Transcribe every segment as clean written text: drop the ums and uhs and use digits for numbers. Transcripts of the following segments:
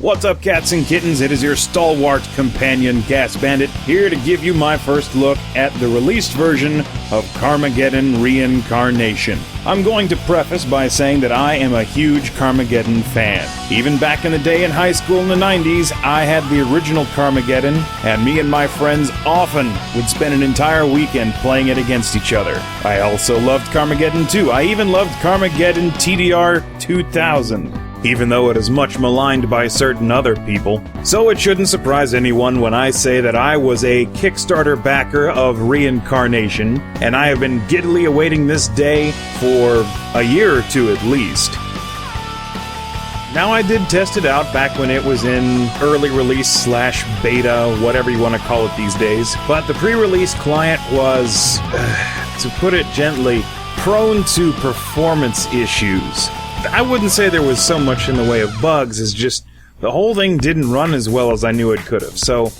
What's up, cats and kittens? It is your stalwart companion, Gas Bandit, here to give you my first look at the released version of Carmageddon Reincarnation. I'm going to preface by saying that I am a huge Carmageddon fan. Even back in the day in high school in the 90s, I had the original Carmageddon, and me and my friends often would spend an entire weekend playing it against each other. I also loved Carmageddon 2. I even loved Carmageddon TDR 2000. Even though it is much maligned by certain other people. So it shouldn't surprise anyone when I say that I was a Kickstarter backer of Reincarnation, and I have been giddily awaiting this day for a year or two at least. Now, I did test it out back when it was in early release / beta, whatever you want to call it these days, but the pre-release client was, to put it gently, prone to performance issues. I wouldn't say there was so much in the way of bugs, as just the whole thing didn't run as well as I knew it could have. So,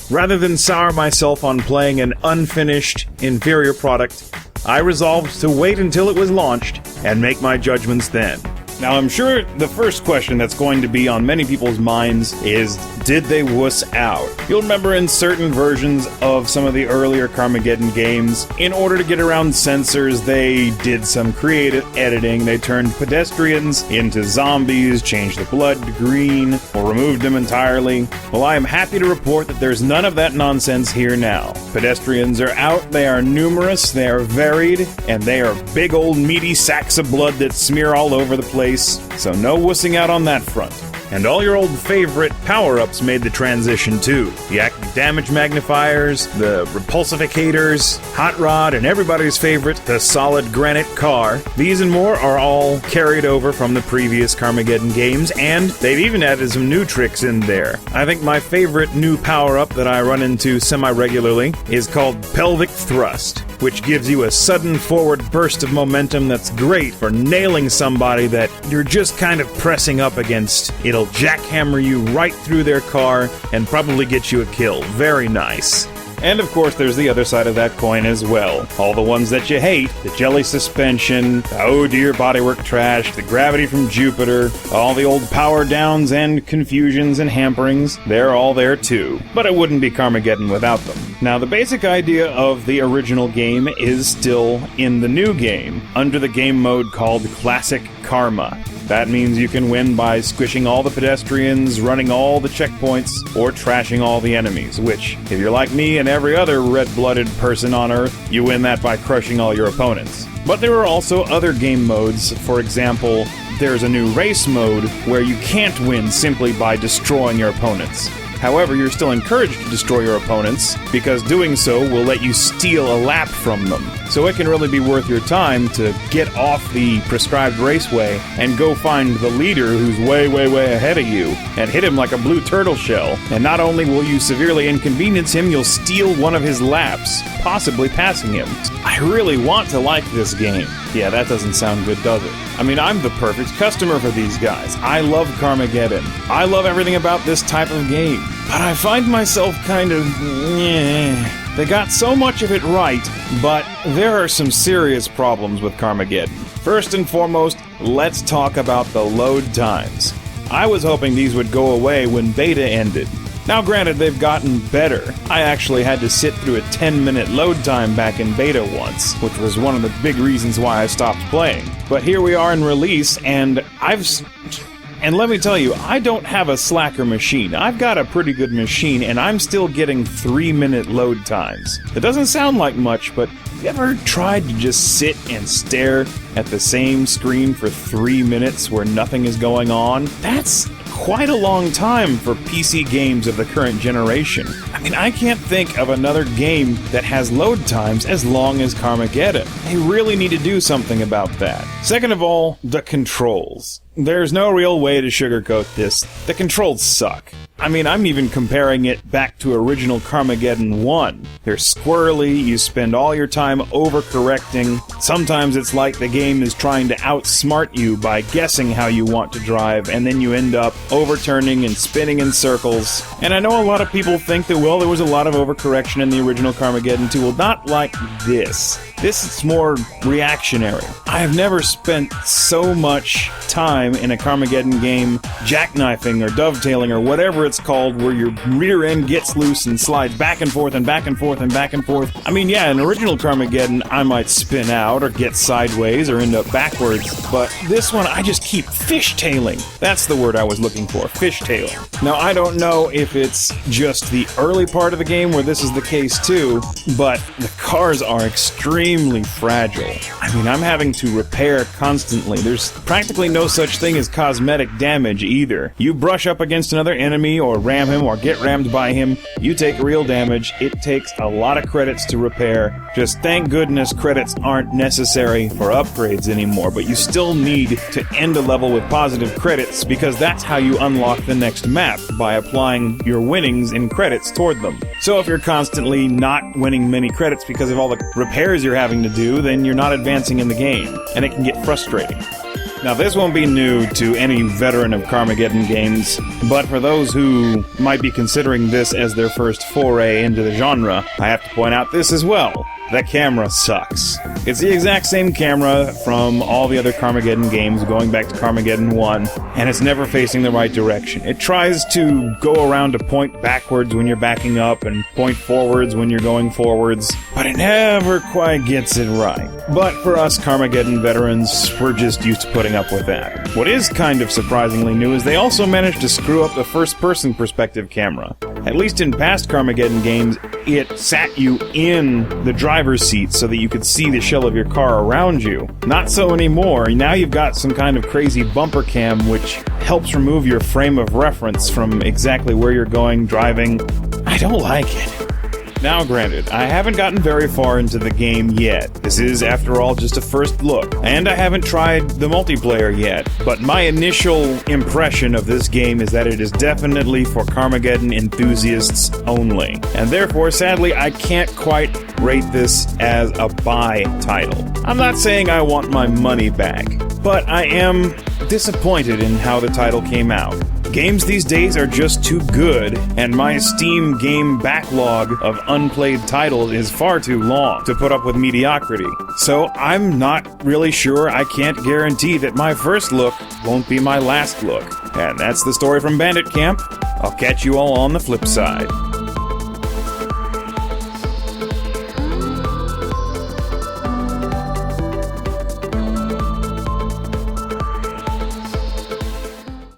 rather than sour myself on playing an unfinished, inferior product, I resolved to wait until it was launched and make my judgments then. Now, I'm sure the first question that's going to be on many people's minds is, did they wuss out? You'll remember in certain versions of some of the earlier Carmageddon games, in order to get around censors, they did some creative editing. They turned pedestrians into zombies, changed the blood to green, or removed them entirely. Well, I am happy to report that there's none of that nonsense here now. Pedestrians are out, they are numerous, they are varied, and they are big old meaty sacks of blood that smear all over the place. So no wussing out on that front. And all your old favorite power-ups made the transition too. The active damage magnifiers, the repulsificators, Hot Rod, and everybody's favorite, the solid granite car. These and more are all carried over from the previous Carmageddon games, and they've even added some new tricks in there. I think my favorite new power-up that I run into semi-regularly is called Pelvic Thrust, which gives you a sudden forward burst of momentum that's great for nailing somebody that you're just kind of pressing up against. It'll jackhammer you right through their car and probably get you a kill. Very nice. And of course, there's the other side of that coin as well. All the ones that you hate, the jelly suspension, the oh dear bodywork trash, the gravity from Jupiter, all the old power downs and confusions and hamperings, they're all there too. But it wouldn't be Carmageddon without them. Now, the basic idea of the original game is still in the new game, under the game mode called Classic Karma. That means you can win by squishing all the pedestrians, running all the checkpoints, or trashing all the enemies, which, if you're like me and every other red-blooded person on Earth, you win that by crushing all your opponents. But there are also other game modes. For example, there's a new race mode where you can't win simply by destroying your opponents. However, you're still encouraged to destroy your opponents, because doing so will let you steal a lap from them. So it can really be worth your time to get off the prescribed raceway and go find the leader who's way, way, way ahead of you, and hit him like a blue turtle shell. And not only will you severely inconvenience him, you'll steal one of his laps, possibly passing him. I really want to like this game. Yeah, that doesn't sound good, does it? I mean, I'm the perfect customer for these guys. I love Carmageddon. I love everything about this type of game. But I find myself kind of... They got so much of it right, but there are some serious problems with Carmageddon. First and foremost, let's talk about the load times. I was hoping these would go away when beta ended. Now granted, they've gotten better. I actually had to sit through a 10-minute load time back in beta once, which was one of the big reasons why I stopped playing. But here we are in release, and And let me tell you, I don't have a slacker machine. I've got a pretty good machine, and I'm still getting 3-minute load times. It doesn't sound like much, but have you ever tried to just sit and stare at the same screen for 3 minutes where nothing is going on? That's quite a long time for PC games of the current generation. I mean, I can't think of another game that has load times as long as Carmageddon. They really need to do something about that. Second of all, the controls. There's no real way to sugarcoat this. The controls suck. I mean, I'm even comparing it back to original Carmageddon 1. They're squirrely, you spend all your time overcorrecting. Sometimes it's like the game is trying to outsmart you by guessing how you want to drive, and then you end up overturning and spinning in circles. And I know a lot of people think that, well, there was a lot of overcorrection in the original Carmageddon 2. Well, not like this. This is more reactionary. I have never spent so much time in a Carmageddon game jackknifing or dovetailing or whatever it's called, where your rear end gets loose and slides back and forth and back and forth and back and forth. I mean, yeah, in original Carmageddon, I might spin out or get sideways or end up backwards, but this one, I just keep fishtailing. That's the word I was looking for, fishtailing. Now, I don't know if it's just the early part of the game where this is the case too, but the cars are extremely fragile. I mean, I'm having to repair constantly. There's practically no such thing as cosmetic damage either. You brush up against another enemy or ram him or get rammed by him, you take real damage. It takes a lot of credits to repair. Just thank goodness credits aren't necessary for upgrades anymore, but you still need to end a level with positive credits because that's how you unlock the next map, by applying your winnings in credits toward them. So if you're constantly not winning many credits because of all the repairs you're having to do, then you're not advancing in the game, and it can get frustrating. Now, this won't be new to any veteran of Carmageddon games, but for those who might be considering this as their first foray into the genre, I have to point out this as well. The camera sucks. It's the exact same camera from all the other Carmageddon games going back to Carmageddon 1, and it's never facing the right direction. It tries to go around to point backwards when you're backing up and point forwards when you're going forwards, but it never quite gets it right. But for us Carmageddon veterans, we're just used to putting up with that. What is kind of surprisingly new is they also managed to screw up the first-person perspective camera. At least in past Carmageddon games, it sat you in the driver's seat so that you could see the shell of your car around you. Not so anymore. Now you've got some kind of crazy bumper cam which helps remove your frame of reference from exactly where you're going driving. I don't like it. Now granted, I haven't gotten very far into the game yet. This is, after all, just a first look, and I haven't tried the multiplayer yet, but my initial impression of this game is that it is definitely for Carmageddon enthusiasts only, and therefore, sadly, I can't quite rate this as a buy title. I'm not saying I want my money back, but I am disappointed in how the title came out. Games these days are just too good, and my Steam game backlog of unplayed titles is far too long to put up with mediocrity. So I'm not really sure. I can't guarantee that my first look won't be my last look. And that's the story from Bandit Camp. I'll catch you all on the flip side.